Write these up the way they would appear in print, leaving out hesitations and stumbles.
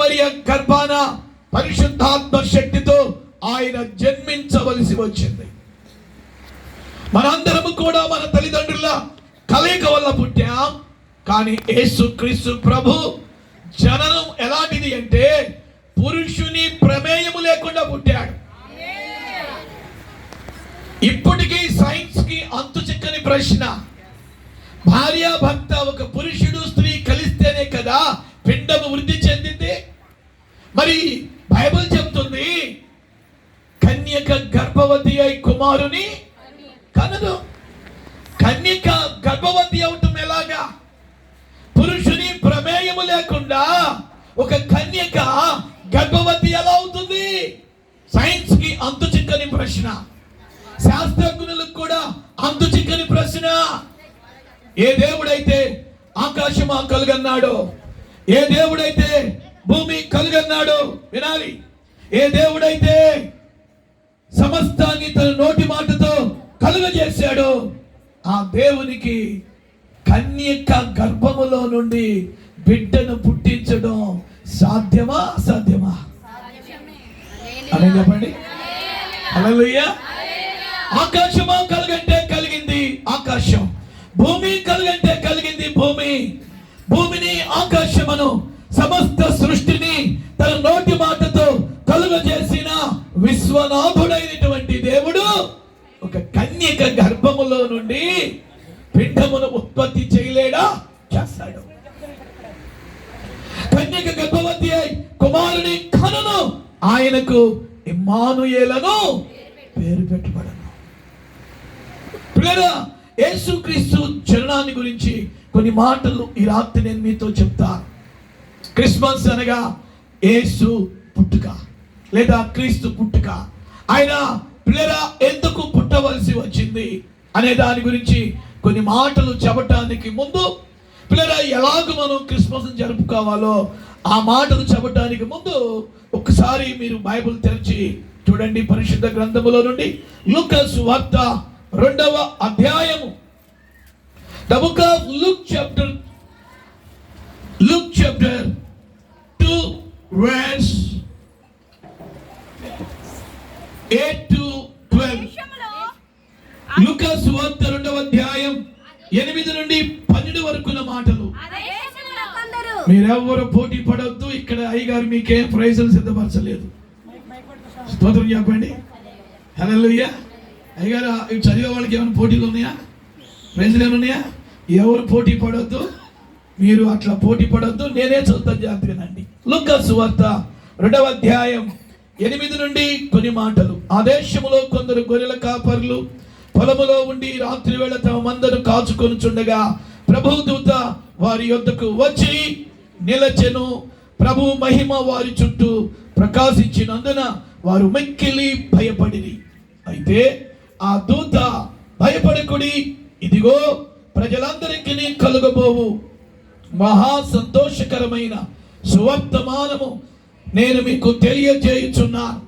మరియ గర్భాన పరిశుద్ధాత్మ శక్తితో ఆయన జన్మించవలసి వచ్చింది. మనందరము కూడా మన తల్లిదండ్రుల కలయిక వల్ల పుట్టాం. కానీ యేసుక్రీస్తు ప్రభు జననం ఎలాంటిది అంటే పురుషుని ప్రమేయము లేకుండా పుట్టాడు. ఇప్పటికీ సైన్స్ కి అంతు చిక్కని ప్రశ్న, భార్యాభర్త ఒక పురుషుడు స్త్రీ కలిస్తేనే కదా పిండము వృద్ధి చెందింది. మరి బైబిల్ చెప్తుంది కన్యక గర్భవతి అయి కుమారుని కనదు. కన్యక గర్భవతి అవటం ఎలాగా? పురుషుని ప్రమేయము లేకుండా ఒక కన్యక గర్భవతి ఎలా అవుతుంది? సైన్స్ కి అంతు చిక్కని ప్రశ్న, శాస్త్రజ్ఞులకు కూడా అంతు చిక్కని ప్రశ్న. ఏ దేవుడైతే ఆకాశమా కలుగన్నాడో, ఏ దేవుడైతే భూమి కలుగన్నాడో, వినాలి, ఏ దేవుడైతే సమస్తాన్ని తన నోటి మాటతో కలుగజేశాడో ఆ దేవునికి కన్యక గర్భములో నుండి బిడ్డను పుట్టించడం సాధ్యమా అసాధ్యమా? అనే చెప్పండి. హల్లెలూయా. ఆకాశమా కలుగంటే కలిగింది ఆకాశం, భూమి కలుగంటే కలిగింది భూమి. భూమిని ఆకాశమును సమస్త సృష్టిని తన నోటి మాటతో కలుగజేసిన విశ్వనాథుడైనటువంటి దేవుడు ఒక కన్యక గర్భములో నుండి పిండమును ఉత్పత్తి చేయలేడా? చేస్తాడు. కన్యక గర్భవతి అయి కుమారుని కనును, ఆయనకు ఇమ్మానుయేలను పేరు పెట్టబడను. పిల్లరా, యేసుక్రీస్తు జననాన్ని గురించి కొన్ని మాటలు ఈ రాత్రి నేను మీతో చెప్తాను. క్రిస్మస్ అనగా యేసు పుట్టుక లేదా క్రీస్తు పుట్టుక. ఆయన పిల్లరా ఎందుకు పుట్టవలసి వచ్చింది అనే దాని గురించి కొన్ని మాటలు చెప్పటానికి ముందు, పిల్లరా ఎలాగ మనం క్రిస్మస్ జరుపుకోవాలో ఆ మాటలు చెప్పటానికి ముందు ఒకసారి మీరు బైబిల్ తెరిచి చూడండి. పరిశుద్ధ గ్రంథములో నుండి లూకా సువార్త 2వ అధ్యాయము. The book of Luke chapter 2 verse 8 to 12. లూకా సువార్త 2వ అధ్యాయం 8 నుండి 12 వరకున్న మాటలు. మీరెవరు పోటీ పడొద్దు. ఇక్కడ అయ్యగారు మీకేం ప్రైజులు సిద్ధపరచలేదు. స్తోత్రం చెప్పండి. హల్లెలూయా. అయ్యగారు చదివే వాళ్ళకి ఏమైనా పోటీలు ఉన్నాయా? ప్రైజులు ఏమైనా ఉన్నాయా? ఎవరు పోటీ పడొద్దు. మీరు అట్లా పోటీ పడొద్దు. నేనే చదువుతాను, జాగ్రత్తగానండి. లూకా సువార్త 2వ అధ్యాయం 8 నుండి కొన్ని మాటలు. ఆ దేశములో కొందరు గొర్రెల కాపరులు పొలములో ఉండి రాత్రి వేళ తమ మందను కాచుకొనుచుండగా ప్రభువు దూత వారి యొద్దకు వచ్చి నిలచెను. ప్రభు మహిమ వారి చుట్టూ ప్రకాశించినందున వారు మిక్కిలి భయపడిరి. అయితే ఆ దూత, భయపడకుడి, ఇదిగో ప్రజలందరికీ కలుగబోవు మహా సంతోషకరమైన సువర్తమానము నేను మీకు తెలియజేయుచున్నాను.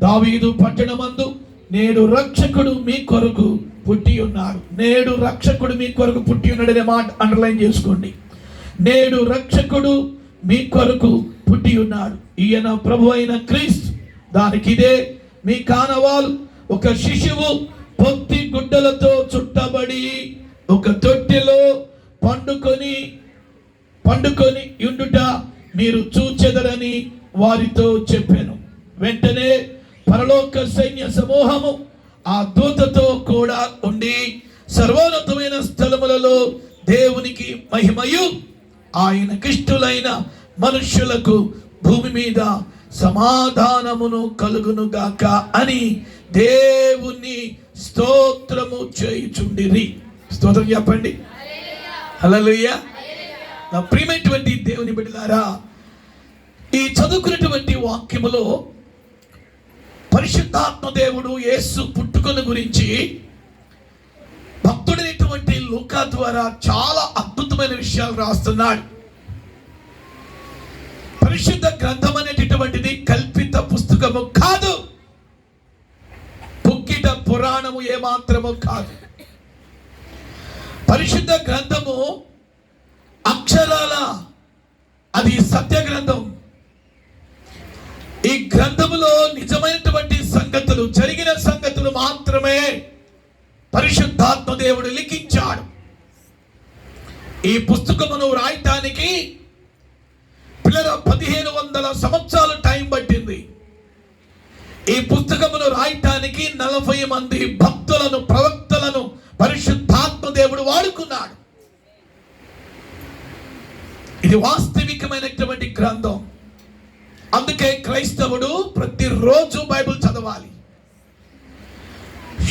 దావీదు పట్టణమందు నేడు రక్షకుడు మీ కొరకు పుట్టి ఉన్నాడు. నేడు రక్షకుడు మీ కొరకు పుట్టి ఉన్నాడు అనే మాట అండర్లైన్ చేసుకోండి. నేడు రక్షకుడు మీ కొరకు పుట్టి ఉన్నాడు. ఈయన ప్రభు అయిన క్రీస్తు. దానికి ఇదే మీ కానవాలు. ఒక శిశువు పొత్తి గుడ్డలతో చుట్టబడి ఒక తొట్టెలో పండుకొని ఉండుట మీరు చూచెదరని వారితో చెప్పాను. వెంటనే పరలోక సైన్య సమూహము ఆ దూతతో కూడా ఉండి సర్వోన్నతమైన స్థలములలో దేవునికి మహిమయు ఆయనకిష్టులైన మనుష్యులకు భూమి మీద సమాధానమును కలుగునుగాక అని దేవుని స్తోత్రము చేయుచుండిరి. స్తోత్రం చెప్పండి. హల్లెలూయా. నా ప్రియమైనటువంటి దేవుని బిడ్డలారా, ఈ చదువుకున్నటువంటి వాక్యములో పరిశుద్ధాత్మ దేవుడు యేసు పుట్టుకను గురించి భక్తుడైనటువంటి లూకా ద్వారా చాలా అద్భుతమైన విషయాలు రాస్తున్నాడు. పరిశుద్ధ గ్రంథం అనేటటువంటిది కల్పిత పుస్తకము కాదు, పుక్కిట పురాణము ఏమాత్రము కాదు. పరిశుద్ధ గ్రంథము అక్షరాల అది సత్య గ్రంథం. గ్రంథములో నిజమైనటువంటి సంగతులు, జరిగిన సంగతులు మాత్రమే పరిశుద్ధాత్మ దేవుడు లిఖించాడు. ఈ పుస్తకమును రాయటానికి పిల్లల 1500 సంవత్సరాల టైం పట్టింది. ఈ పుస్తకమును రాయటానికి 40 మంది భక్తులను, ప్రవక్తలను పరిశుద్ధాత్మ దేవుడు వాడుకున్నాడు. ఇది వాస్తవికమైనటువంటి గ్రంథం. అందుకే క్రైస్తవుడు ప్రతిరోజు బైబిల్ చదవాలి.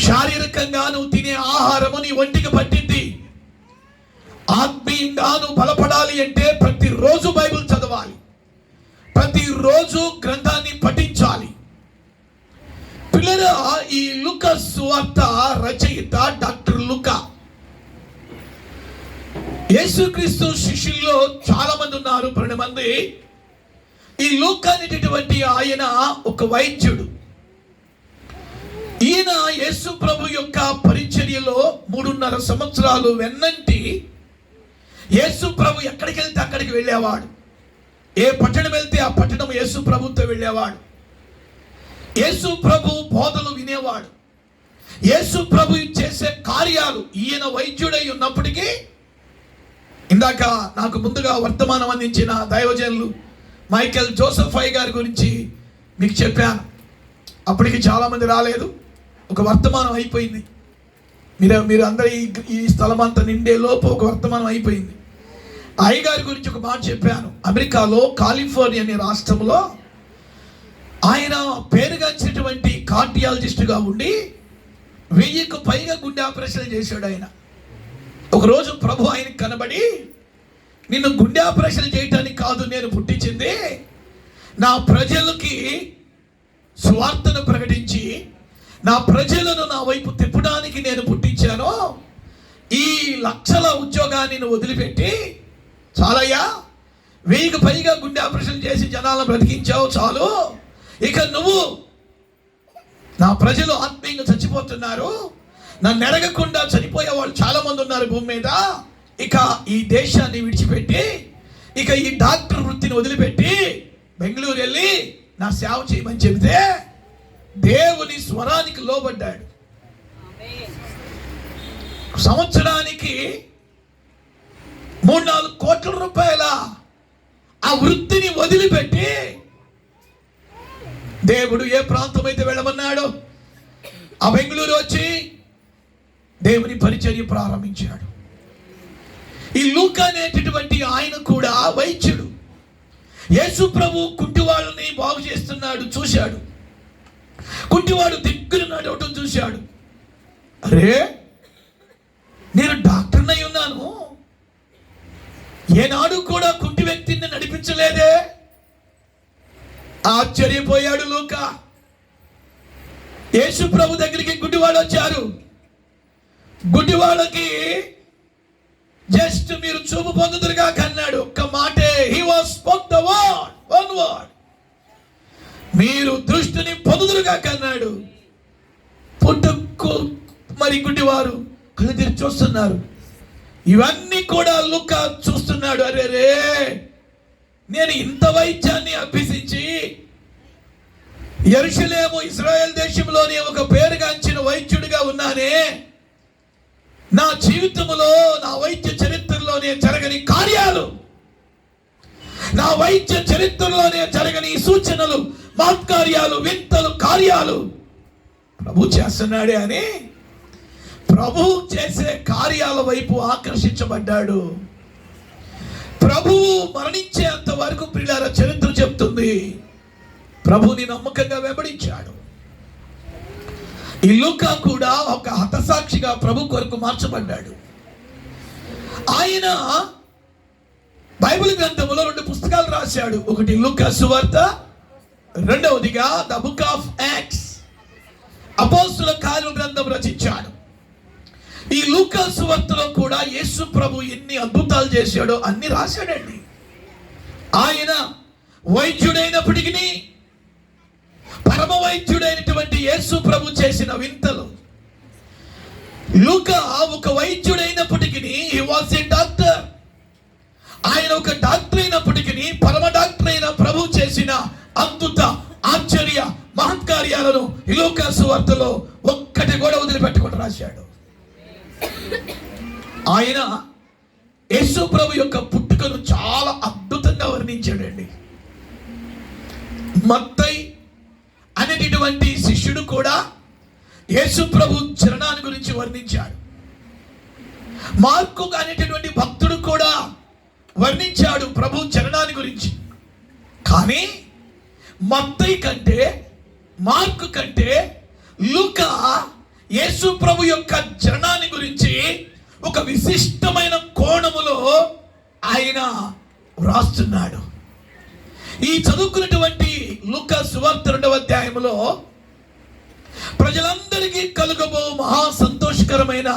శారీరకంగా నువ్వు తినే ఆహారము నీ ఒంటికి పట్టింది. ఆత్మీయంగా నువ్వు బలపడాలి అంటే ప్రతిరోజు బైబిల్ చదవాలి, ప్రతిరోజు గ్రంథాన్ని పఠించాలి. పిల్లల, ఈ లూకా సువార్త రచయిత డాక్టర్ లూకా. యేసుక్రీస్తు శిష్యుల్లో చాలా మంది ఉన్నారు, 12 మంది. ఈ లూకా అనేటటువంటి ఆయన ఒక వైద్యుడు. ఈయన యేసు ప్రభు యొక్క పరిచర్యలో 3.5 సంవత్సరాలు వెన్నంటి యేసు ప్రభు ఎక్కడికి వెళ్తే అక్కడికి వెళ్ళేవాడు. ఏ పట్టణం వెళ్తే ఆ పట్టణం యేసు ప్రభుతో వెళ్ళేవాడు. యేసు ప్రభు బోధలు వినేవాడు. యేసు ప్రభు చేసే కార్యాలు, ఈయన వైద్యుడై ఉన్నప్పటికీ, ఇందాక నాకు ముందుగా వర్తమానం అందించిన దైవజనులు మైకేల్ జోసెఫ్ అయ్య గారి గురించి మీకు చెప్పాను. అప్పటికి చాలామంది రాలేదు. ఒక వర్తమానం అయిపోయింది. మీరు అందరూ ఈ స్థలం అంతా నిండే లోపు ఒక వర్తమానం అయిపోయింది. అయ్య గారి గురించి ఒక మాట చెప్పాను. అమెరికాలో కాలిఫోర్నియా అనే రాష్ట్రంలో ఆయన పేరుగాంచినటువంటి కార్డియాలజిస్టుగా ఉండి 1000కు పైగా గుండె ఆపరేషన్ చేశాడు ఆయన. ఒకరోజు ప్రభు ఆయనకు కనబడి, నిన్ను గుండె ఆపరేషన్ చేయటానికి కాదు నేను పుట్టించింది, నా ప్రజలకి స్వార్థను ప్రకటించి నా ప్రజలను నా వైపు తిప్పడానికి నేను పుట్టించాను. ఈ లక్షల ఉద్యోగాన్ని నువ్వు వదిలిపెట్టి, చాలయ్యా, 1000కు పైగా గుండె ఆపరేషన్ చేసి జనాలను బ్రతికించావు, చాలు. ఇక నువ్వు, నా ప్రజలు ఆత్మీయంగా చచ్చిపోతున్నారు, నన్ను ఎరగకుండా చనిపోయే వాళ్ళు చాలా మంది ఉన్నారు భూమి మీద. ఇక ఈ దేశాన్ని విడిచిపెట్టి, ఇక ఈ డాక్టర్ వృత్తిని వదిలిపెట్టి బెంగళూరు వెళ్ళి నా సేవ చేయమని చెబితే దేవుని స్వరానికి లోబడ్డాడు. సంవత్సరానికి 3-4 కోట్ల రూపాయల ఆ వృత్తిని వదిలిపెట్టి దేవుడు ఏ ప్రాంతం అయితే వెళ్ళమన్నాడో ఆ బెంగళూరు వచ్చి దేవుని పరిచర్య ప్రారంభించాడు. ఈ లూకా అనేటటువంటి ఆయన కూడా వైద్యుడు. యేసు ప్రభు కుంటివాళ్ళని బాగు చేస్తున్నాడు చూశాడు. కుంటివాడు దగ్గర నడవటం చూశాడు. అరే, నేను డాక్టర్నై ఉన్నాను, ఏనాడు కూడా కుంటి వ్యక్తిని నడిపించలేదే. ఆశ్చర్యపోయాడు లూకా. యేసు ప్రభు దగ్గరికి గుడ్డివాడు వచ్చారు. గుడ్డివాళ్ళకి జస్ట్ మీరు చూపు పొందుదురుగా కన్నాడు. ఒక్క మాటే, he was spoke the word, one word, మీరు దృష్టిని పొందుదురుగా కన్నాడు. పుట్టుకు మరి గుడ్డివారు కళ్ళు తెరిచి చూస్తున్నారు. ఇవన్నీ కూడా లూకా చూస్తున్నాడు. అరే రే, నేను ఇంత వైద్యాన్ని అభ్యసించి యెరూషలేము ఇశ్రాయేల్ దేశంలోని ఒక పేరుగాంచిన వైద్యుడిగా ఉన్నానే, నా జీవితంలో, నా వైద్య చరిత్రలోనే జరగని కార్యాలు, నా వైద్య చరిత్రలోనే జరగని సూచనలు, మహత్కార్యాలు, వింతలు, కార్యాలు ప్రభు చేస్తున్నాడే అని ప్రభు చేసే కార్యాల వైపు ఆకర్షించబడ్డాడు. ప్రభువు మరణించేంత వరకు ప్రియులారా చరిత్ర చెప్తుంది ప్రభుని నమ్మకంగా వెంబడించాడు. ఈ లూకా కూడా ఒక హతసాక్షిగా ప్రభు కొరకు మార్చబడ్డాడు. ఆయన బైబిల్ గ్రంథంలో 2 పుస్తకాలు రాశాడు. ఒకటి లూకా సువార్త, రెండవదిగా ద బుక్ ఆఫ్ యాక్ట్స్, అపోస్తుల కార్యాల గ్రంథం రచించాడు. ఈ లూకా సువార్తలో కూడా యేసు ప్రభు ఎన్ని అద్భుతాలు చేశాడో అన్ని రాశాడండి. ఆయన వైద్యుడైనప్పటికీ, పరమ వైద్యుడైనటువంటి యేసు ప్రభు చేసిన వింతలు. లూకా ఒక వైద్యుడైనప్పటికీ హి వాస్ ఏ డాక్టర్. ఆయన ఒక డాక్టర్ అయినప్పటికీ, పరమ డాక్టర్ అయిన ప్రభు చేసిన అద్భుత ఆశ్చర్య మహత్కార్యాలను ఈ లూకా సువార్తలో ఒక్కటి కూడా వదిలిపెట్టకుండా రాశాడు. ఆయన యేసు ప్రభు యొక్క పుట్టుకను చాలా అద్భుతంగా వర్ణించాడండి. మత్తయి అనేటటువంటి శిష్యుడు కూడా యేసు ప్రభు జననాన్ని గురించి వర్ణించాడు. మార్కు అనేటటువంటి భక్తుడు కూడా వర్ణించాడు ప్రభు జననాన్ని గురించి. కానీ మత్తయి కంటే, మార్కు కంటే లూకా యేసు ప్రభు యొక్క జననాన్ని గురించి ఒక విశిష్టమైన కోణములో ఆయన వ్రాస్తున్నాడు. ఈ చదువుకున్నటువంటి లూకా సువార్త 2వ అధ్యాయములో ప్రజలందరికీ కలుగబో మహా సంతోషకరమైన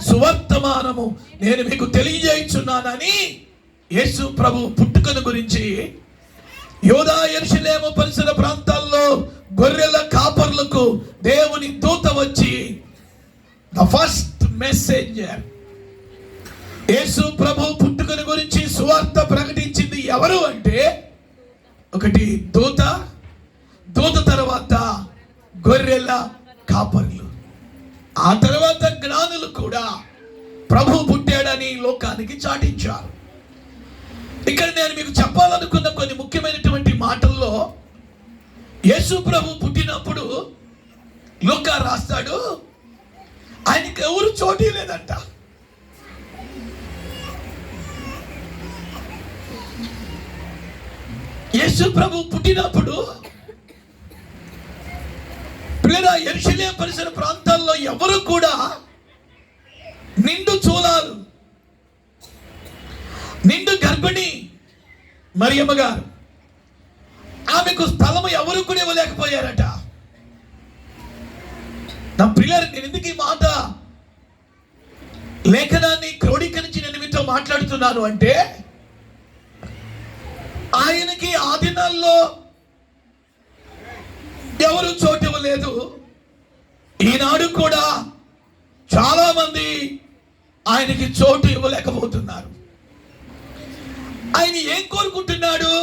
సువర్తమానము నేను మీకు తెలియజేయుచున్నానని యేసు ప్రభు పుట్టుకను గురించి యోధా యెరూషలేము పరిసర ప్రాంతాల్లో గొర్రెల కాపర్లకు దేవుని దూత వచ్చి ద ఫస్ట్ మెసెంజర్ యేసు ప్రభు పుట్టుకను గురించి సువార్త ప్రకటించింది ఎవరు అంటే, ఒకటి దూత, దూత తర్వాత గొర్రెల కాపర్లు, ఆ తర్వాత జ్ఞానులు కూడా ప్రభు పుట్టాడని లోకానికి చాటించారు. ఇక్కడ నేను మీకు చెప్పాలనుకున్న కొన్ని ముఖ్యమైనటువంటి మాటల్లో, యేసు ప్రభు పుట్టినప్పుడు లూకా రాస్తాడు ఆయనకి ఎవరు చోటీ లేదంట. యేసు ప్రభు పుట్టినప్పుడు పిల్లల యెరూషలేము పరిసర ప్రాంతాల్లో ఎవరు కూడా నిండు చూలాలు, నిండు గర్భిణి మరియమ్మ గారు, ఆమెకు స్థలము ఎవరు కూడా ఇవ్వలేకపోయారట. నా పిల్లలు, నేను ఎందుకు ఈ మాట లేఖనాన్ని క్రోడీకరించి నేను మీతో మాట్లాడుతున్నాను అంటే, ఆయనకి ఆ దినాల్లో ఎవరు చోటు ఇవ్వలేదు. ఈనాడు కూడా చాలా మంది ఆయనకి చోటు ఇవ్వలేకపోతున్నారు. ఆయన ఏం కోరుకుంటున్నాడు?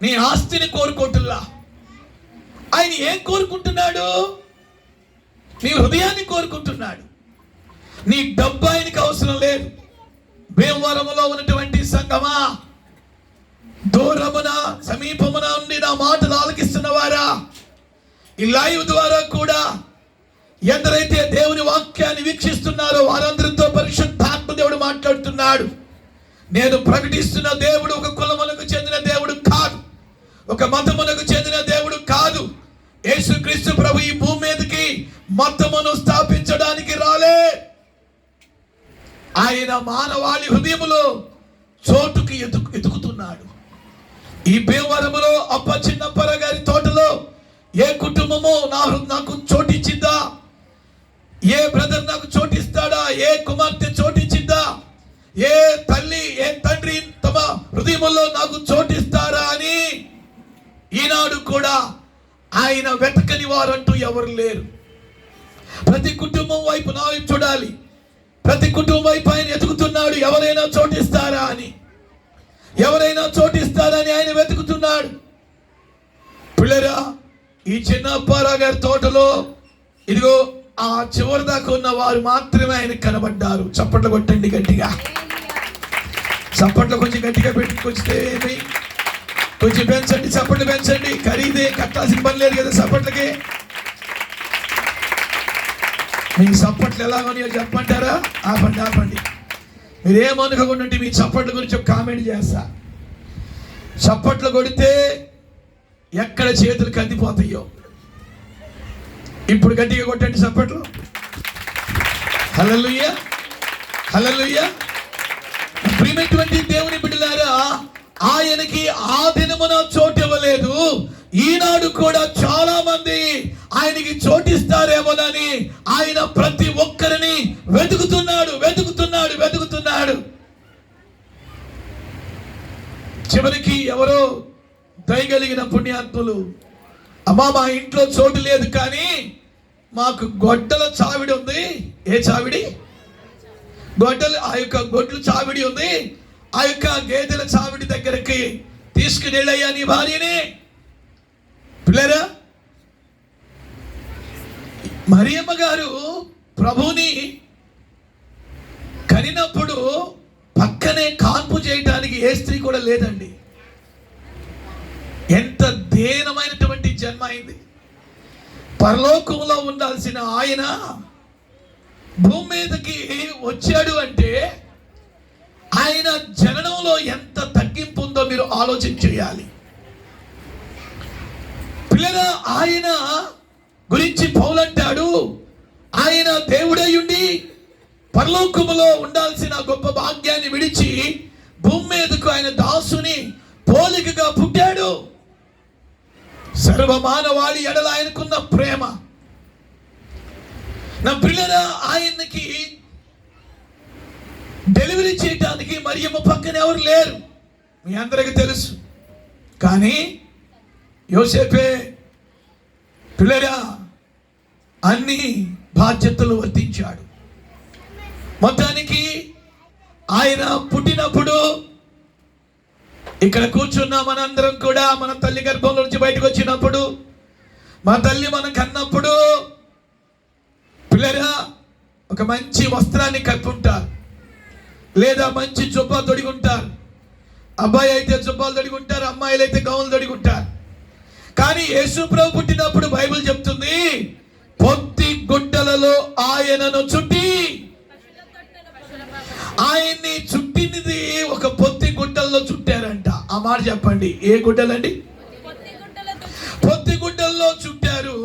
నీ ఆస్తిని కోరుకుంటున్నా. ఆయన ఏం కోరుకుంటున్నాడు? నీ హృదయాన్ని కోరుకుంటున్నాడు. నీ డబ్బు ఆయనకి అవసరం లేదు. భీమవరములో ఉన్నటువంటి సంగమా, దూరమున సమీపమున ఉండి నా మాటలు ఆలకిస్తున్నవారా, ఈ లైవ్ ద్వారా కూడా ఎందరైతే దేవుని వాక్యాన్ని వీక్షిస్తున్నారో వారందరితో పరిశుద్ధాత్మ దేవుడు మాట్లాడుతున్నాడు. నేను ప్రకటిస్తున్న దేవుడు ఒక కులమునకు చెందిన దేవుడు కాదు, ఒక మతమునకు చెందిన దేవుడు కాదు. యేసుక్రీస్తు ప్రభు ఈ భూమి మీదకి మతమును స్థాపించడానికి రాలే. ఆయన మానవాళి హృదయములో చోటుకి ఎదుగుతున్నాడు. ఈ భీమవరములో అప్ప చిన్నప్పర గారి తోటలో ఏ కుటుంబము నాకు చోటిచ్చిందా? ఏ బ్రదర్ నాకు చోటిస్తాడా? ఏ కుమార్తె చోటిచ్చిందా? ఏ తల్లి, ఏ తండ్రి తమ హృదయములో నాకు చోటిస్తారా అని ఈనాడు కూడా ఆయన వెతకని వారంటూ ఎవరు లేరు. ప్రతి కుటుంబం వైపు నా వైపు చూడాలి. ప్రతి కుటుంబం వైపు ఆయన ఎదుగుతున్నాడు. ఎవరైనా చోటిస్తారా అని, ఎవరైనా చోటిస్తారని ఆయన వెతుకుతున్నాడు. పిల్లరా, ఈ చిన్న అప్పారావు గారి తోటలో ఇదిగో ఆ చివరి దాకా ఉన్న వారు మాత్రమే ఆయనకు కనబడ్డారు. చప్పట్లు కొట్టండి గట్టిగా. చప్పట్లు కొంచెం గట్టిగా పెట్టుకొచ్చితే కొంచెం పెంచండి, చప్పట్లు పెంచండి. ఖరీదే కట్టాల్సిన పని లేదు కదా చప్పట్లకి. మీ చప్పట్లు ఎలాగోనియో చెప్పంటారా? ఆపండి ఆపండి. మీరేమనుకోకుండా మీ చప్పట్ల గురించి కామెంట్ చేస్తా. చప్పట్లు కొడితే ఎక్కడ చేతులు కందిపోతాయో. ఇప్పుడు గట్టిగా కొట్టండి చప్పట్లు. హల్లెలూయా, హల్లెలూయా. ప్రియమైనటువంటి దేవుని బిడ్డలారా, ఆయనకి ఆ దినమున చోటు ఇవ్వలేదు. ఈనాడు కూడా చాలా మంది ఆయనకి చోటిస్తారేమోనని ఆయన ప్రతి ఒక్కరిని వెతుకుతున్నాడు. చివరికి ఎవరో దయగలిగిన పుణ్యాత్ములు, అమ్మా మా ఇంట్లో చోటు లేదు కానీ మాకు గొడ్డల చావిడి ఉంది. ఏ చావిడి? గొడ్డలు, ఆ యొక్క గొడ్లు చావిడి ఉంది. ఆ యొక్క గేదెల చావిడి దగ్గరికి తీసుకుని వెళ్ళయ్యా నీ భార్యని. పిల్లరా, మరియమ్మ గారు ప్రభుని కనినప్పుడు పక్కనే కాన్పు చేయడానికి ఏ స్త్రీ కూడా లేదండి. ఎంత దీనమైనటువంటి జన్మ అయింది. పరలోకంలో ఉండాల్సిన ఆయన భూమి మీదకి వచ్చాడు అంటే ఆయన జననంలో ఎంత తగ్గింపు ఉందో మీరు ఆలోచన చేయాలి. పిల్లల ఆయన గురించి పౌలు అంటాడు, ఆయన దేవుడై ఉండి పరలోకములో ఉండాల్సిన గొప్ప భాగ్యాన్ని విడిచి భూమి మీదకు ఆయన దాసుని పోలికగా పుట్టాడు. సర్వమానవాళి ఎడల ఆయనకున్న ప్రేమ. నా పిల్లల ఆయనకి డెలివరీ చేయడానికి మరియమ్మ పక్కన ఎవరు లేరు, మీ అందరికీ తెలుసు. కానీ యోసేపే పిల్లరా అన్ని బాధ్యతలు వర్తించాడు. మొత్తానికి ఆయన పుట్టినప్పుడు ఇక్కడ కూర్చున్న మనందరం కూడా మన తల్లి గర్భంలో నుంచి బయటకు వచ్చినప్పుడు, మా తల్లి మనం కన్నప్పుడు పిల్లరా ఒక మంచి వస్త్రాన్ని కప్పుంటారు, లేదా మంచి జుబ్బా తొడిగుంటారు. అబ్బాయి అయితే జుబ్బాలు తొడిగుంటారు, అమ్మాయిలు అయితే గౌన్లు తొడిగుంటారు. కానీ యేసు ప్రభు పుట్టినప్పుడు బైబిల్ చెప్తుంది, పొత్తి గుడ్డలలో ఆయనను చుట్టి, ఆయన్ని చుట్టినది ఒక పొత్తి గుడ్డల్లో చుట్టారంట. ఆ మాట చెప్పండి, ఏ గుడ్డలండి? పొత్తి గుడ్డల్లో చుట్టారు.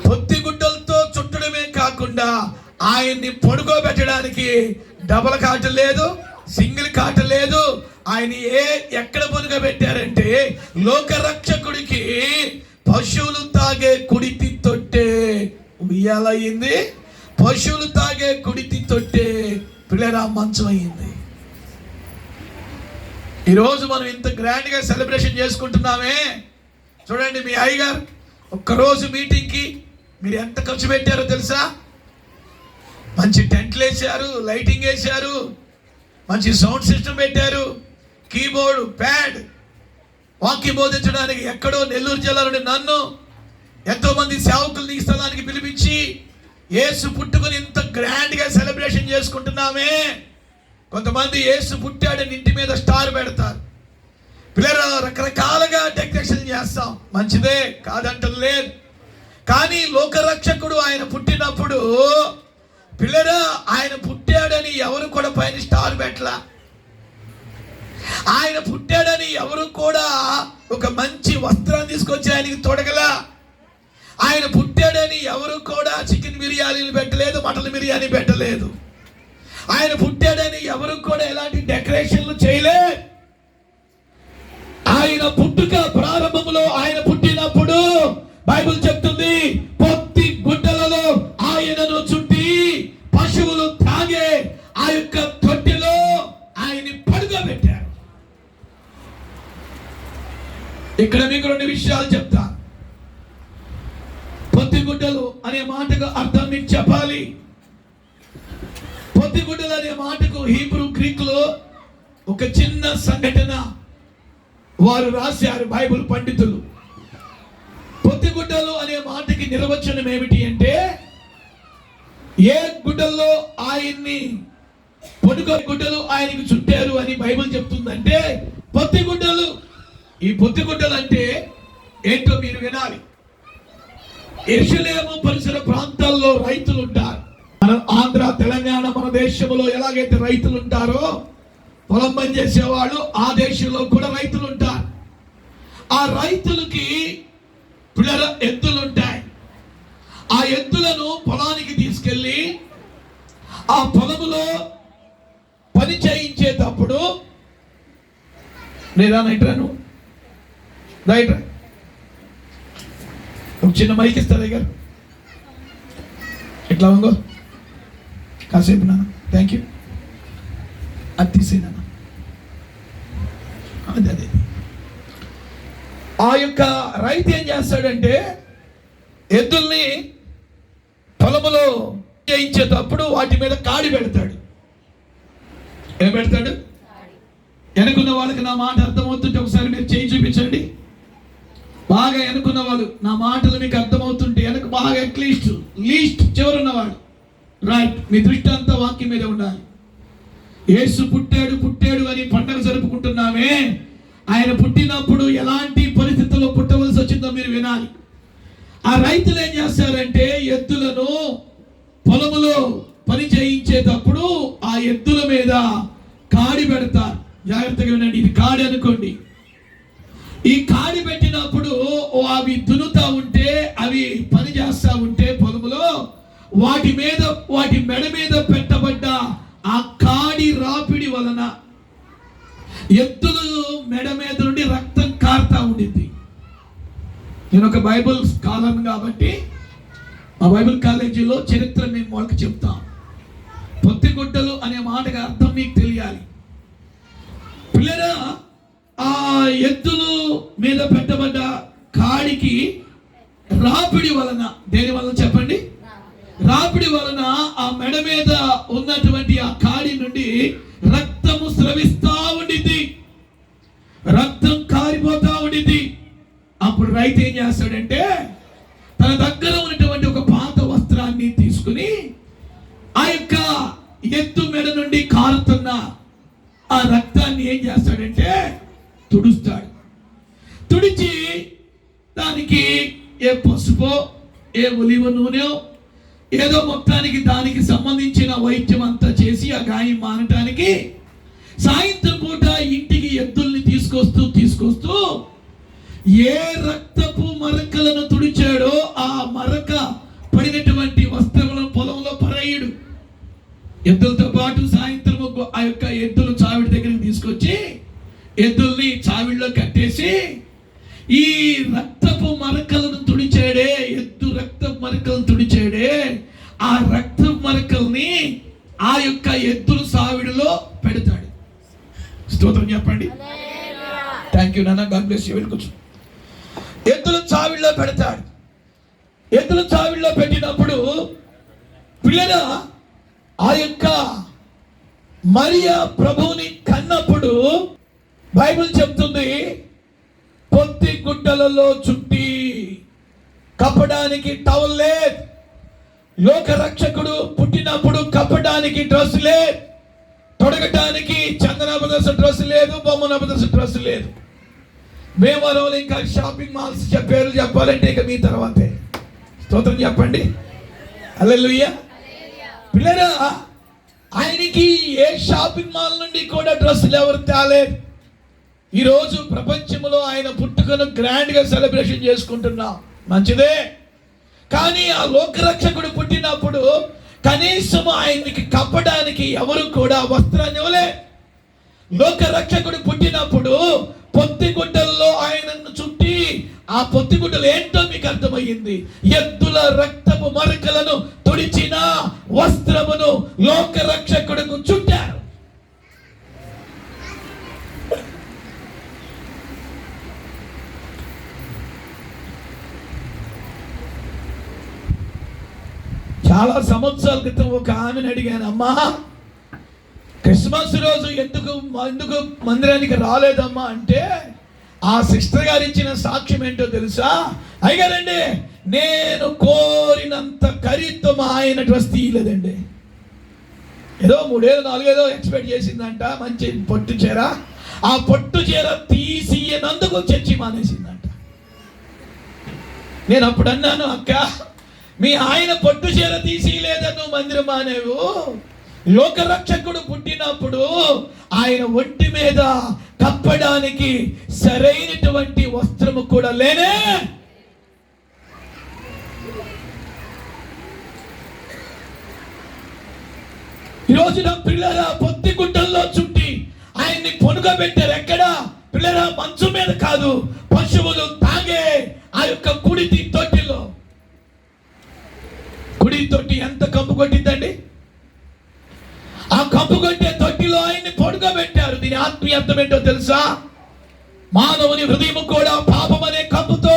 పొత్తి గుడ్డలతో చుట్టడమే కాకుండా ఆయన్ని పడుకోబెట్టడానికి డబల్ కాట లేదు, సింగిల్ కాట లేదు. ఆయన ఎక్కడ పడుకోబెట్టారంటే లోకరక్షకుడికి పశువులు తాగే కుడితి తొట్టే ఉయ్యాలయ్యింది, పశువులు తాగే కుడితి తొట్టే పిల్లరా మంచం అయ్యింది. ఈరోజు మనం ఇంత గ్రాండ్గా సెలబ్రేషన్ చేసుకుంటున్నామే. చూడండి, మీ అయ్యగారు ఒక్కరోజు మీటింగ్కి మీరు ఎంత ఖర్చు పెట్టారో తెలుసా? మంచి టెంట్లు వేశారు, లైటింగ్ వేశారు, మంచి సౌండ్ సిస్టమ్ పెట్టారు, కీబోర్డు, ప్యాడ్, వాక్యం బోధించడానికి ఎక్కడో నెల్లూరు జిల్లా నుండి నన్ను ఎంతోమంది సేవకుల్ని ఈ స్థలానికి పిలిపించి యేసు పుట్టుకొని ఇంత గ్రాండ్గా సెలబ్రేషన్ చేసుకుంటున్నామే. కొంతమంది యేసు పుట్టాడని ఇంటి మీద స్టార్ పెడతారు. పిల్లలు రకరకాలుగా డెకరేషన్ చేస్తాం, మంచిదే, కాదంటలేదు. కానీ లోకరక్షకుడు ఆయన పుట్టినప్పుడు పిల్లరా ఆయన పుట్టాడని ఎవరు కూడా పైన స్టార్ పెట్టలా. ఆయన పుట్టాడని ఎవరు కూడా ఒక మంచి వస్త్రాన్ని తీసుకొచ్చి ఆయనకి తొడగలా. ఆయన పుట్టాడని ఎవరు కూడా చికెన్ బిర్యానీలు పెట్టలేదు, మటన్ బిర్యానీ పెట్టలేదు. ఆయన పుట్టాడని ఎవరు కూడా ఎలాంటి డెకరేషన్లు చేయలేదు. ఆయన పుట్టుక ప్రారంభంలో ఆయన పుట్టినప్పుడు బైబిల్ చెప్తుంది, పొత్తి గుడ్డలలో ఆయనను చుట్టి పశువులు తాగే ఆ యొక్క తొట్టిలో ఆయన్ని పడుకోబెట్టారు. ఇక్కడ మీకు రెండు విషయాలు చెప్తా. పొత్తిగుడ్డలు అనే మాటకు అర్థం మీకు చెప్పాలి. పొత్తిగుడ్డలు అనే మాటకు హీబ్రూ గ్రీకులో ఒక చిన్న సంఘటన వారు రాశారు బైబిల్ పండితులు. పొత్తిగుడ్డలు అనే మాటకి నిర్వచనం ఏమిటి అంటే, ఏ గుడ్డల్లో ఆయన్ని పొడుగు గుడ్డలు ఆయనకు చుట్టారు అని బైబిల్ చెప్తుందంటే పొత్తిగుడ్డలు. ఈ పొత్తిగుడ్డలు అంటే ఏంటో మీరు వినాలి. యెరూషలేము పరిసర ప్రాంతాల్లో రైతులు ఉంటారు. మన ఆంధ్ర, తెలంగాణ, మన దేశంలో ఎలాగైతే రైతులు ఉంటారో, పొలం పని చేసేవాళ్ళు ఆ దేశంలో కూడా రైతులు ఉంటారు. ఆ రైతులకి పిల్లల ఎద్దులు ఉంటాయి. ఆ ఎద్దులను పొలానికి తీసుకెళ్ళి ఆ పొలములో పని చేయించేటప్పుడు, లేదా నైట్రాను రైట్ ఒక చిన్న మైక్ ఇస్తారా గారు? ఎట్లా ఉందో కాసేపు నాన్న, థ్యాంక్ యూ. అది తీసేనా? అదే ఆ యొక్క రైతు ఏం చేస్తాడంటే ఎద్దుల్ని పొలములో చేయించేటప్పుడు వాటి మీద కాడి పెడతాడు. ఏం పెడతాడు? వెనుకున్న వాళ్ళకి నా మాట అర్థమవుతుంటే ఒకసారి మీరు చేయి చూపించండి. బాగా వెనుకున్న వాళ్ళు, నా మాటలు మీకు అర్థమవుతుంటే వెనక బాగా అట్లీస్ట్ లీస్ట్ చివరున్నవాడు. రైట్, మీ దృష్టి అంతా వాక్యం మీద ఉండాలి. యేసు పుట్టాడు అని పండగ జరుపుకుంటున్నామే. ఆయన పుట్టినప్పుడు ఎలాంటి పరిస్థితుల్లో పుట్టవలసి వచ్చిందో మీరు వినాలి. ఆ రైతులు ఏం చేస్తారంటే ఎద్దులను పొలములో పని చేయించేటప్పుడు ఆ ఎద్దుల మీద కాడి పెడతారు. జాగ్రత్తగా వినండి, ఇది కాడి అనుకోండి. ఈ కాడి పెట్టినప్పుడు అవి దున్నుతా ఉంటే, అవి పని చేస్తా ఉంటే పొలములో వాటి మెడ మీద పెట్టబడ్డ ఆ కాడి రాపిడి వలన ఎద్దులు మెడ మీద నుండి రక్తం కారుతా ఉండింది. నేను ఒక బైబుల్ స్కాలర్ కాబట్టి మా బైబిల్ కాలేజీలో చరిత్ర మేము వాళ్ళకి చెప్తాం. పొత్తిగుడ్డలు అనే మాటకి అర్థం మీకు తెలియాలి. పిల్లరా, ఆ ఎద్దులు మీద పెట్టబడ్డ కాడికి రాపిడి వలన, దేని వలన చెప్పండి? రాపిడి వలన ఆ మెడ మీద ఉన్నటువంటి ఆ కాడి నుండి రక్తము స్రవిస్తా ఉండింది, రక్తం కారిపోతా ఉండింది. అప్పుడు రైతు ఏం చేస్తాడంటే తన దగ్గర ఉన్నటువంటి ఒక పాత వస్త్రాన్ని తీసుకుని ఆ యొక్క ఎద్దు మెడ నుండి కారుతున్న ఆ రక్తాన్ని ఏం చేస్తాడంటే తుడుస్తాడు. తుడిచి దానికి ఏ పసుపో ఏ ఒలివ నూనె ఏదో మొత్తానికి దానికి సంబంధించిన వైద్యం అంతా చేసి ఆ గాయం మానటానికి సాయంత్రం పూట ఇంటికి ఎద్దుల్ని తీసుకొస్తూ ఏ రక్తపు మరకలను తుడిచాడో ఆ మరక పడినటువంటి వస్త్రములను పొలంలో పరయుడు. ఎద్దులతో పాటు సాయంత్రము ఆ యొక్క ఎద్దులు చావిడి దగ్గరికి తీసుకొచ్చి ఎద్దుల్ని చావిడిలో కట్టేసి ఈ రక్తపు మరకలను తుడిచాడే, ఎద్దు రక్తపు మరకలను తుడిచాడే, ఆ రక్తపు మరకల్ని ఆ యొక్క ఎద్దుల సావిడిలో పెడతాడు. స్తోత్రం చెప్పండి. థ్యాంక్ యూ నాన్న, గాడ్ బ్లెస్ యు. వెళ్ళకొచ్చు. ఎద్దుల చావిడిలో పెడతాడు. ఎద్దుల చావిడిలో పెట్టినప్పుడు పిల్లరా, ఆ యొక్క మరియా ప్రభువుని కన్నప్పుడు బైబిల్ చెప్తుంది, పొత్తి గుడ్డలలో చుట్టి కప్పడానికి టవల్ లేదు. లోక రక్షకుడు పుట్టినప్పుడు కప్పడానికి డ్రెస్ లేదు, తొడగటానికి చందన బ్రదర్స్ డ్రెస్ లేదు, బొమ్మన బ్రదర్స్ డ్రెస్ లేదు. భీమవరంలో ఇంకా షాపింగ్ మాల్స్ పేర్లు చెప్పాలంటే ఇక మీ తర్వాతే. స్తోత్రం చెప్పండి. హల్లెలూయా. పిల్లరా, ఆయనకి ఏ షాపింగ్ మాల్ నుండి కూడా డ్రెస్సులు ఎవరు తేలేదు. ఈరోజు ప్రపంచంలో ఆయన పుట్టుకను గ్రాండ్గా సెలబ్రేషన్ చేసుకుంటున్నాం, మంచిదే. కానీ ఆ లోకరక్షకుడు పుట్టినప్పుడు కనీసం ఆయనకి కప్పడానికి ఎవరు కూడా వస్త్రాన్ని ఇవ్వలే. లోకరక్షకుడు పుట్టినప్పుడు పొత్తిగుడ్డల్లో ఆయనను చుట్టి, ఆ పొత్తిగుడ్డలు ఏంటో మీకు అర్థమయ్యింది. ఎద్దుల రక్తపు మరకలను తుడిచిన వస్త్రమును లోకరక్షకుడుకు చుట్టారు. చాలా సంవత్సరాల క్రితం ఒక ఆమెను అడిగాను, అమ్మా క్రిస్మస్ రోజు ఎందుకు మందిరానికి రాలేదమ్మా అంటే, ఆ సిస్టర్ గారు ఇచ్చిన సాక్ష్యం ఏంటో తెలుసా? అయ్యారండి, నేను కోరినంత ఖరీదుతో మా ఆయన డ్రెస్ తీయలేదండి. ఏదో 3-4 ఎక్స్పెక్ట్ చేసిందంట, మంచి పొట్టు చీర. ఆ పొట్టు చీర తీసినందుకు చర్చి మానేసిందంట. నేను అప్పుడు అన్నాను, అక్క మీ ఆయన పొట్టు చీర తీసిలేదని నువ్వు మందిరం మానేవు. లోకరక్షకుడు పుట్టినప్పుడు ఆయన ఒంటి మీద కప్పడానికి సరైనటువంటి వస్త్రము కూడా లేనే. ఈరోజు నా పిల్లల పొత్తి గుడ్డల్లో చుట్టి ఆయన్ని పొనుగబెట్టారు. ఎక్కడ పిల్లల? మంచు మీద కాదు, పశువులు తాగే ఆ యొక్క కుడి తొట్టిలో. కుడి తొట్టి ఎంత కంపు కొట్టిందండి? ఆ కంపు కొట్టే తొట్టిలో ఆయన్ని పొడుగబెట్టారు. దీని ఆత్మీయ అర్థం ఏంటో తెలుసా? మానవుని హృదయం కూడా పాపం అనే కంపుతో,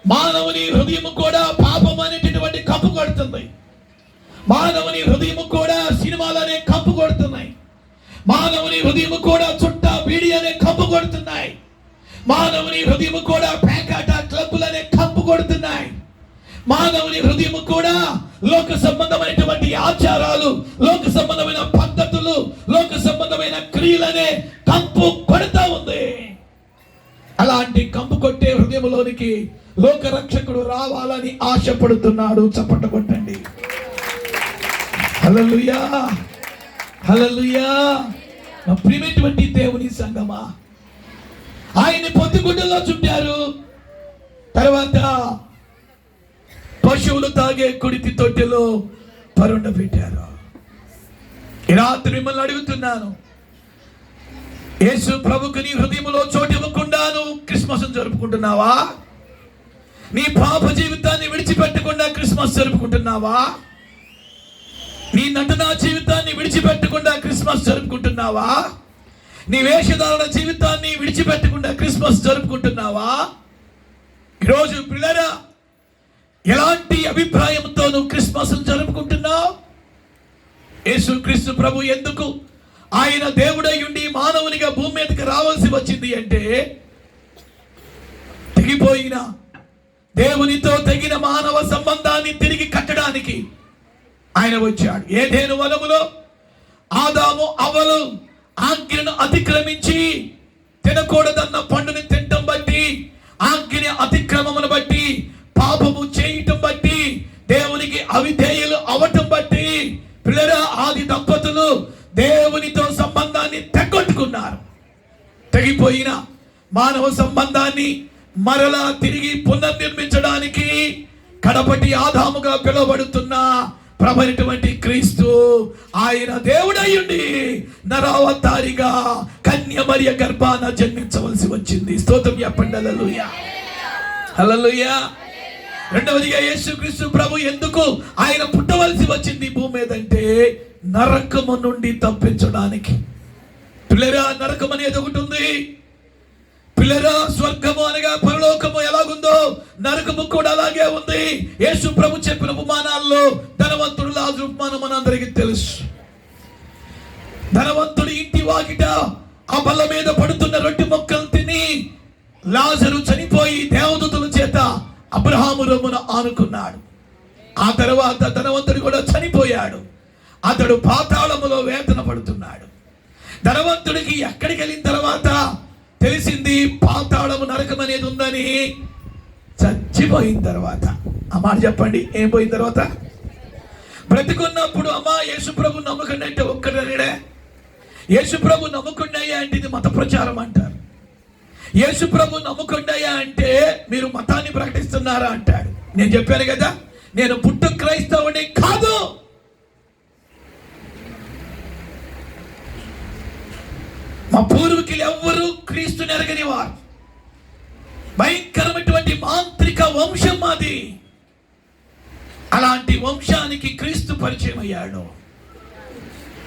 మానవుని హృదయం కూడా పాపం అనేటటువంటి కంపు కొడుతుంది. మానవుని హృదయం కూడా సినిమాలు అనే కంపు కొడుతున్నాయి. మానవుని హృదయం కూడా చుట్టా బీడి అనే కంపు కొడుతున్నాయి. మానవుని హృదయం కూడా పేకాట క్లబ్బులు అనే కంపు కొడుతున్నాయి. మానవుని హృదయం కూడా లోక సంబంధమైనటువంటి ఆచారాలు, లోక సంబంధమైన పద్ధతులు, లోక సంబంధమైన క్రియలనే కంపు కొడతా ఉంది. అలాంటి కంపు కొట్టే హృదయంలోనికి లోక రక్షకుడు రావాలని ఆశపడుతున్నాడు. చప్పట్లు కొట్టండి. హల్లెలూయా, హల్లెలూయా. నా ప్రియమైనటువంటి దేవుని సంగమా, ఆయన్ని పొత్తిగుడ్డలో చుట్టారు. తర్వాత పశువులు తాగే కుడితి తొట్టెలో పరుండ పెట్టారు. ఈ రాత్రి మిమ్మల్ని అడుగుతున్నాను, యేసు ప్రభుకు నీ హృదయంలో చోటు ఇవ్వకుండా నువ్వు క్రిస్మస్ జరుపుకుంటున్నావా? నీ పాప జీవితాన్ని విడిచిపెట్టకుండా క్రిస్మస్ జరుపుకుంటున్నావా? నీ నటనా జీవితాన్ని విడిచిపెట్టకుండా క్రిస్మస్ జరుపుకుంటున్నావా? నీ వేషధారణ జీవితాన్ని విడిచిపెట్టకుండా క్రిస్మస్ జరుపుకుంటున్నావా? ఈరోజు పిల్లరా, ఎలాంటి అభిప్రాయంతో నువ్వు క్రిస్మస్ జరుపుకుంటున్నావు? యేసుక్రీస్తు ప్రభు ఎందుకు ఆయన దేవుడై ఉండి మానవునిగా భూమి మీదకి రావాల్సి వచ్చింది అంటే, తెగిపోయిన దేవునితో తగిన మానవ సంబంధాన్ని తిరిగి కట్టడానికి ఆయన వచ్చాడు. ఏదెను వనములో ఆదాము అవ్వలు ఆజ్ఞను అతిక్రమించి తినకూడదన్న పండుని తినటం బట్టి, ఆజ్ఞ అతిక్రమమును బట్టి, పాపము చేయటం బట్టి, దేవునికి అవిధేయులు అవటం బట్టి పిల్లరా, ఆది దంపతులు దేవునితో సంబంధాన్ని తెగొట్టుకున్నారు. తెగిపోయిన మానవ సంబంధాన్ని మరలా తిరిగి పునర్నిర్మించడానికి కడపటి ఆదాముగా పిలువబడుతున్న ప్రభువైనటువంటి క్రీస్తు ఆయన దేవుడయ్యుండి నరావతారిగా కన్య మరియ గర్భాన జన్మించవలసి వచ్చింది. స్తోత్రం చెప్పండి. హల్లెలూయా, హల్లెలూయా. రెండవదిగా యేసుక్రీస్తు ప్రభు ఎందుకు ఆయన పుట్టవలసి వచ్చింది భూమి మీద అంటే, నరకము నుండి తప్పించడానికి. పిల్లరా, నరకం అనేది ఒకటి ఉంది. పిల్లరా, స్వర్గము అనగా పరలోకము ఎలాగుందో నరకము కూడా అలాగే ఉంది. యేసు ప్రభు చెప్పిన ఉపమానాల్లో ధనవంతుడు లాజరు ఉపమానం మనందరికీ తెలుసు. ధనవంతుడు ఇంటి వాకిట ఆ బల్ల మీద పడుతున్న రొట్టె ముక్కలు తిని లాజరు చనిపోయి దేవదూతల చేత అబ్రహాము రొమ్మున ఆనుకున్నాడు. ఆ తర్వాత ధనవంతుడు కూడా చనిపోయాడు. అతడు పాతాళములో వేదన పడుతున్నాడు. ధనవంతుడికి ఎక్కడికి వెళ్ళిన తర్వాత తెలిసింది పాతాళము నరకం అనేది ఉందని. చచ్చిపోయిన తర్వాత, ఆ మాట చెప్పండి, ఏం పోయిన తర్వాత? బ్రతికున్నప్పుడు అమ్మా యేసుప్రభు నమ్మకండి అంటే ఒక్కడనే. యేసుప్రభు నమ్మకుండయ్యా అంటే ఇది మత ప్రచారం అంటారు. యేసుప్రభు నమ్మకుండయ్యా అంటే మీరు మతాన్ని ప్రకటిస్తున్నారా అంటాడు. నేను చెప్పాను కదా, నేను పుట్టు క్రైస్తవుని కాదు. మా పూర్వీకులు ఎవ్వరూ క్రీస్తుని ఎరగని వారు. భయంకరమైనటువంటి మాంత్రిక వంశం మాది. అలాంటి వంశానికి క్రీస్తు పరిచయం అయ్యాడు.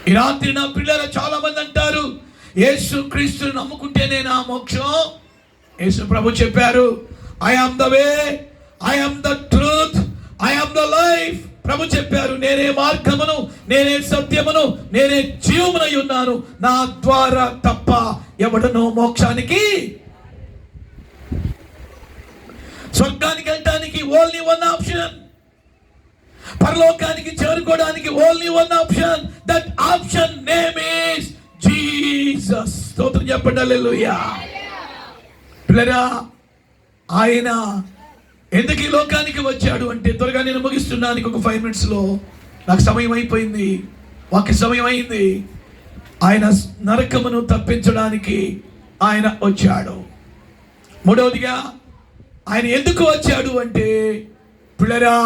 ఈ రాత్రి నా పిల్లలు చాలా మంది అంటారు, యేసు క్రీస్తుని నమ్ముకుంటేనే నా మోక్షం. యేసు ప్రభు చెప్పారు, I am the way, I am the truth, I am the life. ప్రభు చెప్పారు, నేనే మార్గమును, నేనే సత్యమును, నేనే జీవమునై ఉన్నాను. నా ద్వారా తప్ప ఎవడనో మోక్షానికి, స్వర్గానికి వెళ్ళటానికి ఓన్లీ వన్ ఆప్షన్. పరలోకానికి చేరుకోవడానికి only one option. That option name is Jesus. స్తోత్రం చెప్పండి. హల్లెలూయా. పిల్లరా, ఆయన ఎందుకు ఈ లోకానికి వచ్చాడు అంటే, త్వరగా నేను ముగిస్తున్నాను. ఒక 5 minutes నాకు సమయం అయిపోయింది, వాక్య సమయం అయింది. ఆయన నరకమును తప్పించడానికి ఆయన వచ్చాడు. మూడవదిగా ఆయన ఎందుకు వచ్చాడు అంటే, పిల్లరా,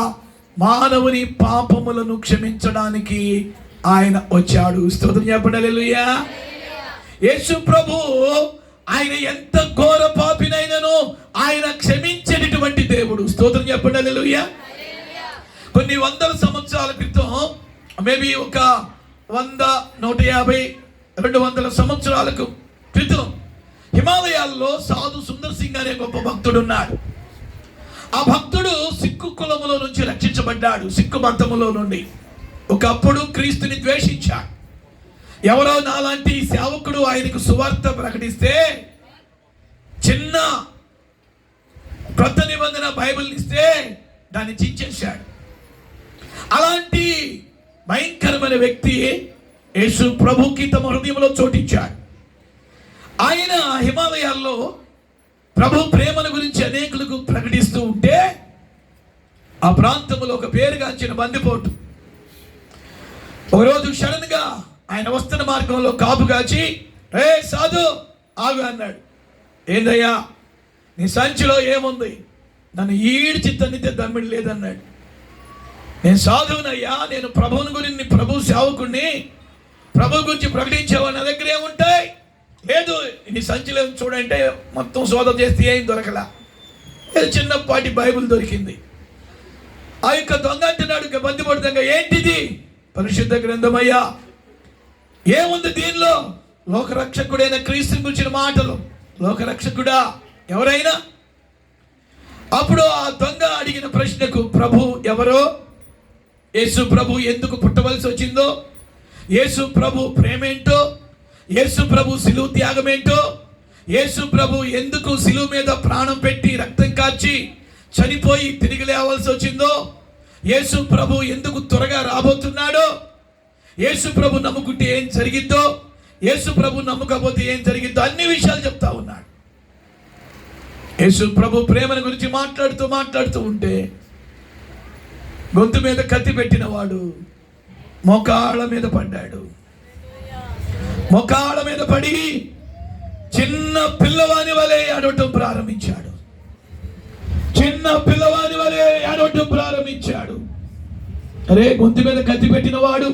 మానవుని పాపములను క్షమించడానికి ఆయన వచ్చాడు. స్తోత్రం చెప్పండి. హల్లెలూయా. యేసు ప్రభు ఆయన ఎంత ఘోర పాపినైనను ఆయన క్షమించేటటువంటి దేవుడు. స్తోత్రం చెప్పండి. హల్లెలూయా. కొన్ని వందల సంవత్సరాల క్రితం, మేబీ ఒక 100, 150, 200 సంవత్సరాలకు క్రితం హిమాలయాల్లో సాధు సుందర్ సింగ్ అనే గొప్ప భక్తుడు ఉన్నాడు. ఆ భక్తుడు సిక్కు కులములో నుంచి రక్షించబడ్డాడు. సిక్కు మతములో నుండి ఒకప్పుడు క్రీస్తుని ద్వేషించాడు. ఎవరో నాలాంటి సేవకుడు ఆయనకు సువార్త ప్రకటిస్తే, చిన్న కొత్త నిబంధన బైబిల్ ఇస్తే దాన్ని చించేశాడు. అలాంటి భయంకరమైన వ్యక్తి యేసు ప్రభుకి తమ హృదయంలో చోటిచ్చాడు. ఆయన హిమాలయాల్లో ప్రభు ప్రేమల గురించి అనేకులకు ప్రకటిస్తూ ఉంటే ఆ ప్రాంతంలో ఒక పేరుగాంచిన బందిపోటు ఒకరోజు సడన్ గా ఆయన వస్తున్న మార్గంలో కాపు కాచి, రే సాధు ఆగు అన్నాడు. ఏందయ్యా నీ సంచిలో ఏముంది? నన్ను ఈడ్చి తన్నితే దమ్మిడి లేదన్నాడు. నేను సాధువునయ్యా, నేను ప్రభువుని గురించి, ప్రభు సేవకుడిని, ప్రభు గురించి ప్రకటించేవాడు, నా దగ్గర ఏముంటాయి? లేదు, నీ సంచిలో చూడంటే మొత్తం శోధన చేస్తే ఏం దొరకలా, ఏదో చిన్నపాటి బైబిల్ దొరికింది. ఆ యొక్క దొంగ అంటున్నాడు బందిపోటు దొంగ, ఏంటిది? పరిశుద్ధ గ్రంథమయ్యా. ఏముంది దీనిలో? లోకరక్షకుడైన క్రీస్తుని గురించిన మాటలు. లోకరక్షకుడా ఎవరైనా? అప్పుడు ఆ దొంగ అడిగిన ప్రశ్నకు ప్రభు ఎవరో, యేసు ప్రభు ఎందుకు పుట్టవలసి వచ్చిందో, యేసు ప్రభు ప్రేమేంటో, యేసు ప్రభు సిలువ త్యాగమేంటో, యేసు ప్రభు ఎందుకు సిలువ మీద ప్రాణం పెట్టి రక్తం కాచి చనిపోయి తిరిగి లేవలసి వచ్చిందో, యేసు ప్రభు ఎందుకు త్వరగా రాబోతున్నాడో, యేసు ప్రభు నమ్ముకుంటే ఏం జరిగిద్దో, యేసు ప్రభు నమ్మకపోతే ఏం జరిగిద్దో అన్ని విషయాలు చెప్తా ఉన్నాడు. యేసు ప్రభు ప్రేమను గురించి మాట్లాడుతూ ఉంటే గొంతు మీద కత్తి పెట్టిన వాడు మోకాళ్ళ మీద పడ్డాడు. మోకాళ్ళ మీద పడి చిన్న పిల్లవాని వలె ఏడవటం ప్రారంభించాడు. చిన్న పిల్లవాని వలె ఏడవటం ప్రారంభించాడు. అరే, గొంతు మీద కత్తి పెట్టిన వాడు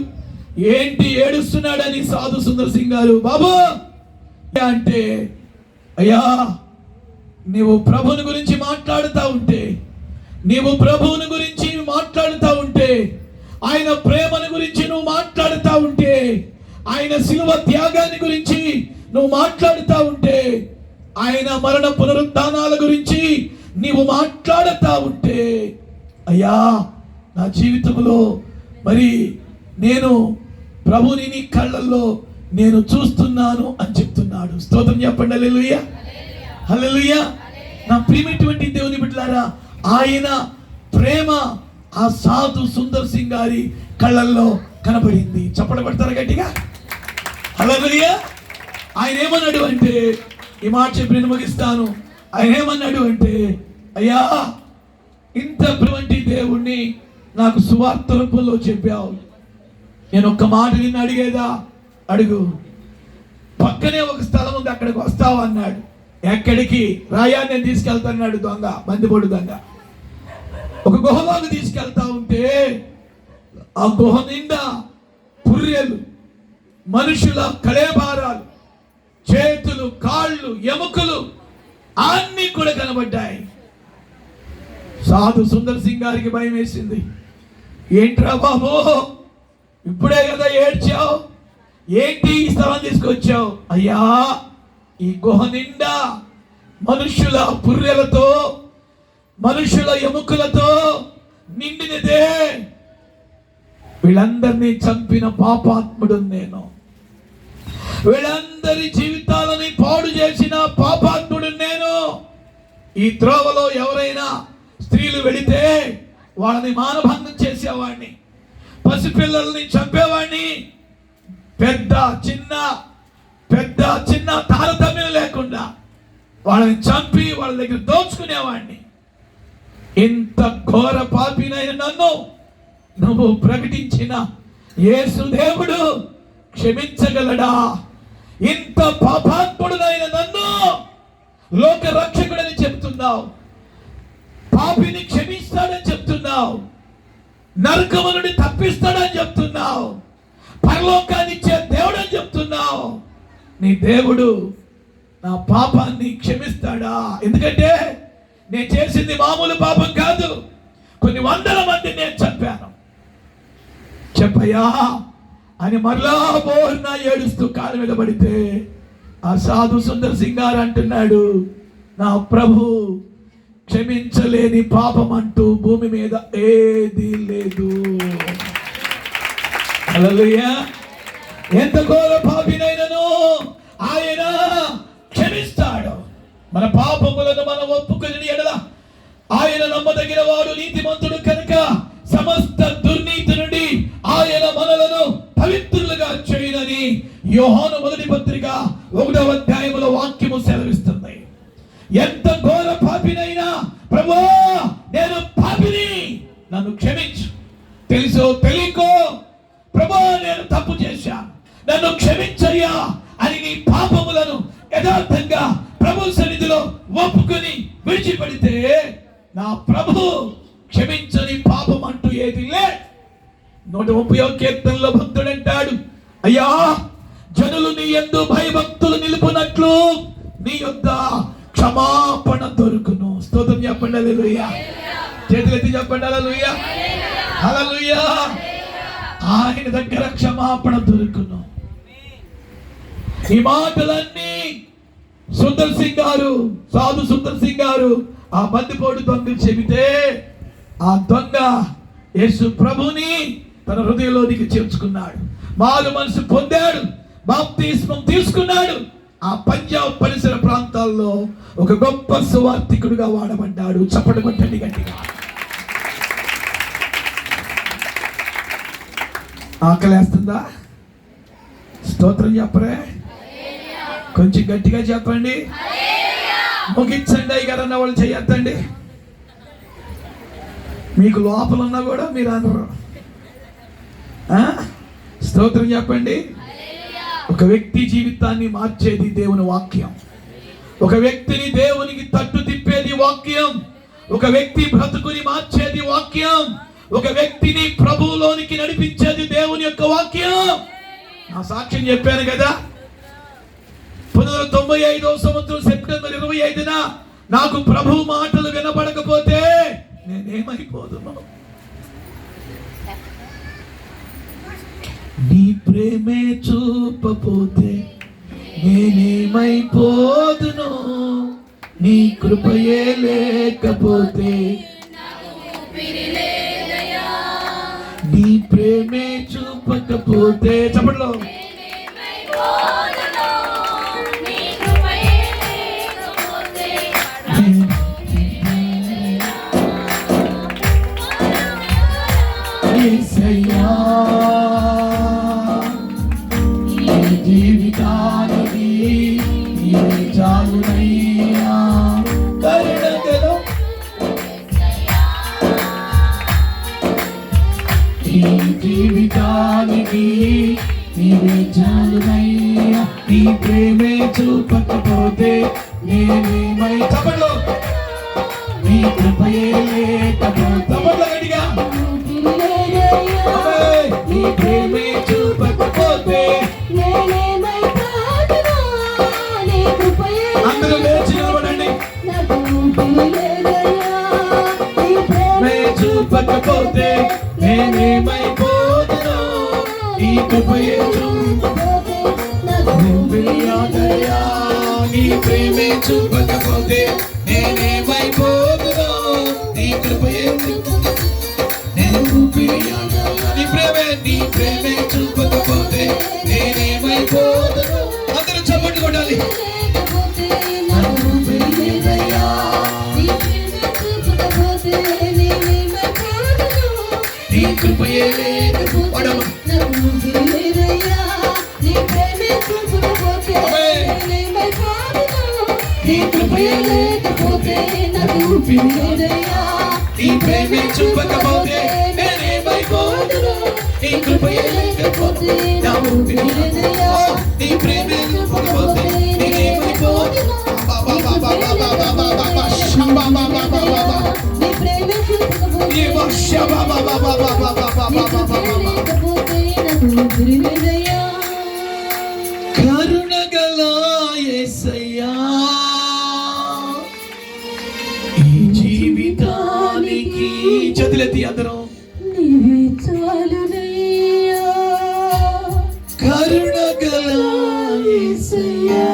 ఏంటి ఏడుస్తున్నాడని సాధు సుందర్ సింగ్ గారు బాబు అంటే, అయ్యా నీవు ప్రభుని గురించి మాట్లాడుతూ ఉంటే, నీవు ప్రభువుని గురించి మాట్లాడుతూ ఉంటే, ఆయన ప్రేమను గురించి నువ్వు మాట్లాడుతూ ఉంటే, ఆయన శిలువ త్యాగాన్ని గురించి నువ్వు మాట్లాడుతూ ఉంటే, ఆయన మరణ పునరుద్ధానాల గురించి నీవు మాట్లాడుతూ ఉంటే, అయ్యా నా జీవితంలో మరి నేను ప్రభుని నీ కళ్ళల్లో నేను చూస్తున్నాను అని చెప్తున్నాడు. స్తోత్రం చెప్పండి. హల్లెలూయా, హల్లెలూయా. నా ప్రియమైనటువంటి దేవుని బిడ్డలారా, ఆయన ప్రేమ ఆ సాధు సుందర్ సింగ్ గారి కళ్ళల్లో కనబడింది. చప్పట్లు కొడతారా గట్టిగా? హల్లెలూయా. ఆయన ఏమన్నాడు అంటే, ఈ మాట చెప్పి నేను ముగిస్తాను. ఆయన ఏమన్నాడు అంటే, అయ్యా ఇంతటువంటి దేవుణ్ణి నాకు సువార్త రూపంలో చెప్పావు, నేను ఒక్క మాట నిన్ను అడిగేదా? అడుగు. పక్కనే ఒక స్థలం ఉంది, అక్కడికి వస్తావు అన్నాడు. ఎక్కడికి? రాయా, నేను తీసుకెళ్తాన్నాడు దొంగ, బందిపోటు దొంగ. ఒక గుహలోకి తీసుకెళ్తా ఉంటే ఆ గుహ నిండా పుర్రెలు, మనుషుల కళేబారాలు, చేతులు, కాళ్ళు, ఎముకలు అన్నీ కూడా కనబడ్డాయి. సాధు సుందర్ సింగ్ గారికి భయం వేసింది. ఏంట్రా బాబు, ఇప్పుడే కదా ఏడ్చావు, ఏంటి ఈ స్థలం తీసుకొచ్చావు? అయ్యా ఈ గుహ నిండా మనుషుల పుర్రెలతో, మనుషుల ఎముకలతో నిండినదే. వీళ్ళందరినీ చంపిన పాపాత్ముడు నేను, వీళ్ళందరి జీవితాలని పాడు చేసిన పాపాత్ముడు నేను. ఈ త్రోవలో ఎవరైనా స్త్రీలు వెళితే వాళ్ళని మానభంగం చేసేవాడిని, పసిపిల్లల్ని చంపేవాడిని, పెద్ద చిన్న తారతమ్యం లేకుండా వాళ్ళని చంపి వాళ్ళ దగ్గర దోచుకునేవాడిని. ఇంత ఘోర పాపినైన నన్ను నువ్వు ప్రకటించిన యేసు దేవుడు క్షమించగలడా? ఇంత పాపాత్ముడునైన నన్ను లోక రక్షకుడని చెప్తున్నావు, పాపిని క్షమిస్తాడని చెప్తున్నావు, నరకము నుండి తప్పిస్తాడని చెప్తున్నావు, పరలోకాన్ని ఇచ్చే దేవుడు అని చెప్తున్నావు. నీ దేవుడు నా పాపాన్ని క్షమిస్తాడా? ఎందుకంటే నేను చేసింది మామూలు పాపం కాదు, కొన్ని వందల మంది నేను చంపాను. చెప్పయ్యా అని మరలా బోర్నా ఏడుస్తూ కాళ్ళ మీద పడితే ఆ సాధు సుందర్ సింగ్ గారు అంటున్నాడు, నా ప్రభు క్షమించలేని పాపం అంటూ భూమి మీద ఏదీ లేదు. హల్లెలూయా. ఎంత ఘోర పాపినైనను ఆయన క్షమిస్తాడు. మన పాపములను మనం ఒప్పుకొని ఎడల ఆయన నమ్మదగిన వాడు, నీతిమంతుడు కనుక సమస్త దుర్నీతి నుండి ఆయన మనలను పవిత్రులుగా చేయునని యోహాను మొదటి పత్రిక 1వ అధ్యాయములో వాక్యము సెలవిస్తుంది. ఎంత ఘోర పాపినైనా ప్రభువా నేను పాపిని, నన్ను క్షమించు, తెలుసో తెలియకో ప్రభువా నేను తప్పు చేశాను, నన్ను క్షమించయ్యా అని నీ పాపములను యథార్థంగా ప్రభు సన్నిధిలో ఒప్పుకొని విడిచిపెడితే నా ప్రభు క్షమించని పాపం అంటూ ఏది లేదు. 130వ కీర్తనలో భక్తుడు అంటాడు, అయ్యా జనులు నీ యందు భయభక్తులు నిలుపునట్లు నీ యొద్ద క్షమాపణ దొరుకును. స్తోత్రం చెప్పండి, హల్లెలూయా. చేతులెత్తి చెప్పండి, హల్లెలూయా, హల్లెలూయా. ఆయన దగ్గర క్షమాపణ దొరుకును. ఈ మాటలన్నీ సుందర్ సింగ్ గారు, సాధు సుందర్ సింగ్ గారు ఆ బందిపోటు దొంగలు చెబితే ఆ దొంగ యేసు ప్రభుని తన హృదయంలోనికి చేర్చుకున్నాడు, మారు మనసు పొందాడు, బాప్తిస్మం తీసుకున్నాడు. ఆ పంజాబ్ పరిసర ప్రాంతాల్లో ఒక గొప్ప సువార్థికుడుగా వాడబడ్డాడు. చప్పట్లు కొట్టండి గట్టిగా. ఆకలేస్తుందా? స్తోత్రం చెప్పరే, కొంచెం గట్టిగా చెప్పండి. ముగించండి అయ్యగారన్న వాళ్ళు చేయొద్దండి. మీకు లోపల ఉన్నా కూడా మీరు అనరు. స్తోత్రం చెప్పండి. ఒక వ్యక్తి జీవితాన్ని మార్చేది దేవుని వాక్యం. ఒక వ్యక్తిని దేవునికి తట్టు తిప్పేది వాక్యం. ఒక వ్యక్తి బ్రతుకుని మార్చేది వాక్యం. ఒక వ్యక్తిని ప్రభువులోనికి నడిపించేది దేవుని యొక్క వాక్యం. నా సాక్ష్యం చెప్పాను కదా, 1995వ సంవత్సరం సెప్టెంబర్ 25న నాకు ప్రభు మాటలు వినబడకపోతే నేనేమైపోదును? నీ ప్రేమే చూపపోతే నేనేమైపోదును? నీ కృపయే లేకపోతే, నీ ప్రేమే చూపకపోతే, చెప్పట్లో జీవితానికి చాలునయ్యా కరుణగల, ఈ జీవితానికి నీవే చాలునయ్యా. నీ ప్రేమే చూపకపోతే నేనేమై, చెప్పండి, నీ కృపయే లేకపోతే, గట్టిగా, నీ ప్రేమే చూపకపోతే అందరూ లేచి నిలబడండి. చూపకపోతే నేనేమైపోదును? నీ కృపయే నీ ప్రేమే చూపకపోతే నేనేమైపోదును? నీ కృపయే, నీ ప్రేమే చూపకపోతే నేనేమైపోదును? అందరూ చప్పట్లు కొట్టాలి. నీ కృపయే లేకపోతే, నీ ప్రేమే చూపకపోతే నేనేమైపోదును? నీ కృపయే లేకపోతే నా ఊపిరి, నీ ప్రేమే చూపకపోతే నేనేమైపోదును? కరుణగల యేసయ్యా, ఈ జీవితానికి చేతులెత్తి అందరం నీవే చాలునయ్యా. కరుణగల యేసయ్యా,